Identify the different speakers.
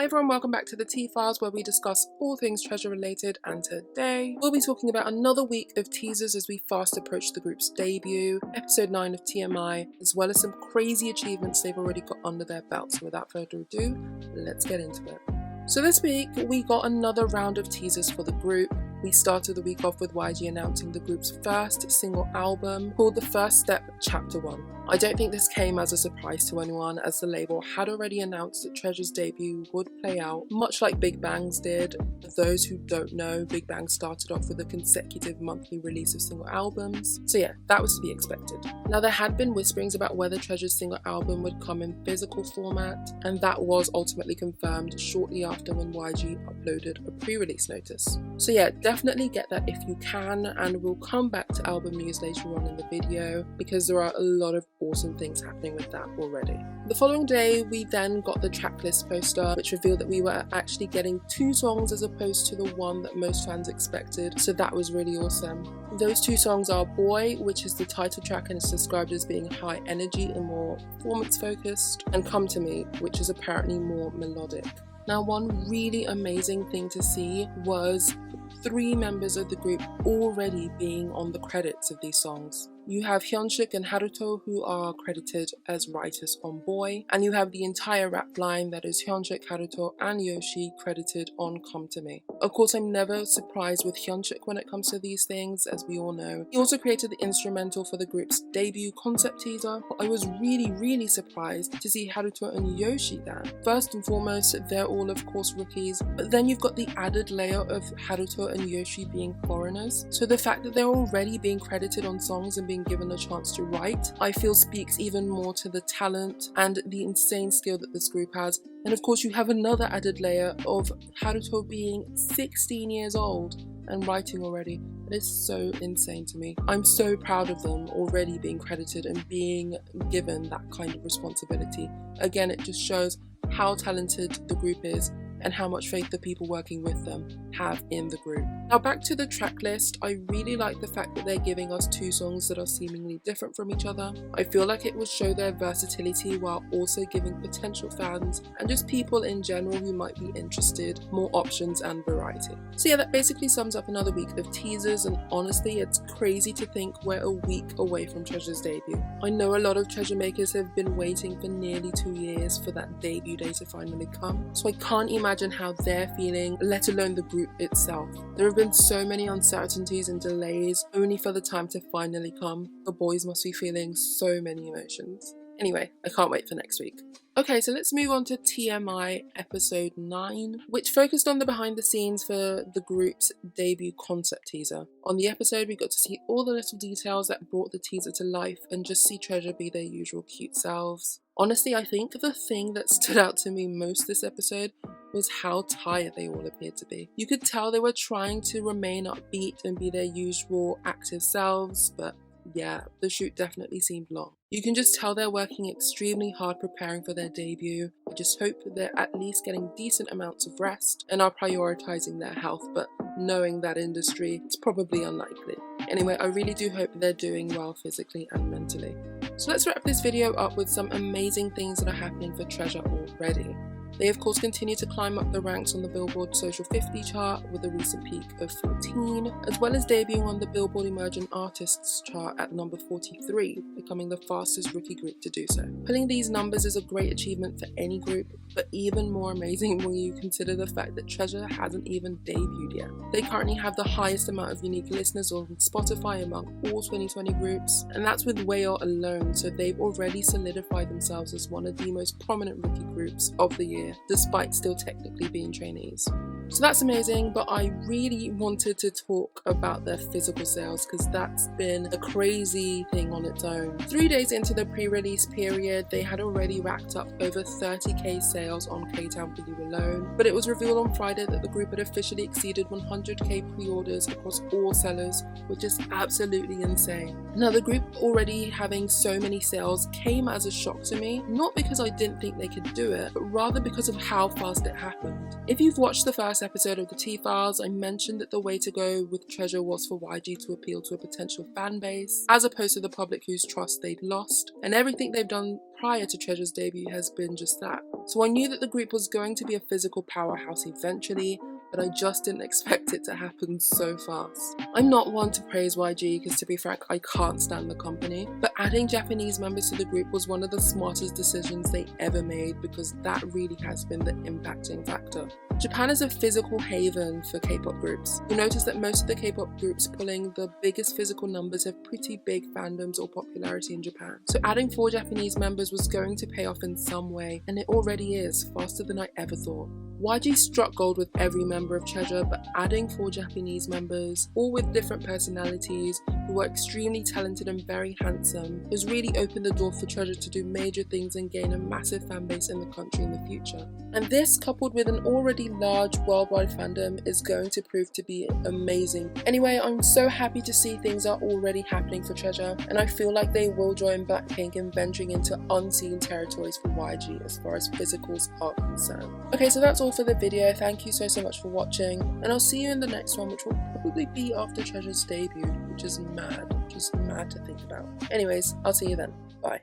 Speaker 1: everyone, welcome back to the T-Files, where we discuss all things treasure related, and today we'll be talking about another week of teasers as we fast approach the group's debut, episode 9 of TMI, as well as some crazy achievements they've already got under their belts. So without further ado, let's get into it. So this week we got another round of teasers for the group. We started the week off with YG announcing the group's first single album called The First Step Chapter 1. I don't think this came as a surprise to anyone, as the label had already announced that Treasure's debut would play out much like Big Bang's did. For those who don't know, Big Bang started off with a consecutive monthly release of single albums, so yeah, that was to be expected. Now, there had been whisperings about whether Treasure's single album would come in physical format, and that was ultimately confirmed shortly after when YG uploaded a pre-release notice. So yeah, definitely get that if you can, and we'll come back to album news later on in the video because there are a lot of awesome things happening with that already. The following day we then got the tracklist poster, which revealed that we were actually getting 2 songs as opposed to the one that most fans expected, so that was really awesome. Those 2 songs are Boy, which is the title track and is described as being high energy and more performance focused, and Come To Me, which is apparently more melodic. Now, one really amazing thing to see was 3 members of the group already being on the credits of these songs. You have Hyunsuk and Haruto, who are credited as writers on Boy, and you have the entire rap line that is Hyunsuk, Haruto and Yoshi credited on Come To Me. Of course, I'm never surprised with Hyunsuk when it comes to these things, as we all know. He also created the instrumental for the group's debut concept teaser, but I was really surprised to see Haruto and Yoshi there. First and foremost, they're all of course rookies, but then you've got the added layer of Haruto and Yoshi being foreigners, so the fact that they're already being credited on songs and being given a chance to write, I feel speaks even more to the talent and the insane skill that this group has. And of course you have another added layer of Haruto being 16 years old and writing already. It is so insane to me. I'm so proud of them already being credited and being given that kind of responsibility. Again, it just shows how talented the group is and how much faith the people working with them have in the group. Now, back to the track list, I really like the fact that they're giving us 2 songs that are seemingly different from each other. I feel like it will show their versatility while also giving potential fans and just people in general who might be interested more options and variety. So yeah, that basically sums up another week of teasers, and honestly it's crazy to think we're a week away from Treasure's debut. I know a lot of Treasure makers have been waiting for nearly 2 years for that debut day to finally come, so I can't imagine how they're feeling, let alone the group itself. There have been so many uncertainties and delays only for the time to finally come. The boys must be feeling so many emotions. Anyway, I can't wait for next week. Okay, so let's move on to TMI episode 9, which focused on the behind the scenes for the group's debut concept teaser. On the episode, we got to see all the little details that brought the teaser to life and just see Treasure be their usual cute selves. Honestly, I think the thing that stood out to me most this episode was how tired they all appeared to be. You could tell they were trying to remain upbeat and be their usual active selves, but yeah, the shoot definitely seemed long. You can just tell they're working extremely hard preparing for their debut. I just hope that they're at least getting decent amounts of rest and are prioritizing their health, but knowing that industry, it's probably unlikely. Anyway, I really do hope they're doing well physically and mentally. So let's wrap this video up with some amazing things that are happening for Treasure already. They of course continue to climb up the ranks on the Billboard Social 50 chart with a recent peak of 14, as well as debuting on the Billboard Emerging Artists chart at number 43, becoming the fastest rookie group to do so. Pulling these numbers is a great achievement for any group, but even more amazing when you consider the fact that Treasure hasn't even debuted yet. They currently have the highest amount of unique listeners on Spotify among all 2020 groups, and that's with Whale alone, so they've already solidified themselves as one of the most prominent rookie groups of the year, despite still technically being trainees. So that's amazing, but I really wanted to talk about their physical sales because that's been a crazy thing on its own. 3 days into the pre-release period, they had already racked up over 30k sales on K-Town For You alone, but it was revealed on Friday that the group had officially exceeded 100k pre-orders across all sellers, which is absolutely insane. Now, the group already having so many sales came as a shock to me, not because I didn't think they could do it, but rather because of how fast it happened. If you've watched the first episode of the T-Files, I mentioned that the way to go with Treasure was for YG to appeal to a potential fan base, as opposed to the public whose trust they'd lost, and everything they've done prior to Treasure's debut has been just that. So I knew that the group was going to be a physical powerhouse eventually, but I just didn't expect it to happen so fast. I'm not one to praise YG because, to be frank, I can't stand the company, but adding Japanese members to the group was one of the smartest decisions they ever made, because that really has been the impacting factor. Japan is a physical haven for K-pop groups. You'll notice that most of the K-pop groups pulling the biggest physical numbers have pretty big fandoms or popularity in Japan. So adding 4 Japanese members was going to pay off in some way, and it already is, faster than I ever thought. YG struck gold with every member of Treasure, but adding 4 Japanese members, all with different personalities, who were extremely talented and very handsome, has really opened the door for Treasure to do major things and gain a massive fanbase in the country in the future. And this, coupled with an already large worldwide fandom, is going to prove to be amazing. Anyway, I'm so happy to see things are already happening for Treasure, and I feel like they will join Blackpink in venturing into unseen territories for YG as far as physicals are concerned. Okay, so that's all for the video. Thank you so much for watching, and I'll see you in the next one, which will probably be after Treasure's debut, which is mad, just mad to think about. Anyways, I'll see you then. Bye.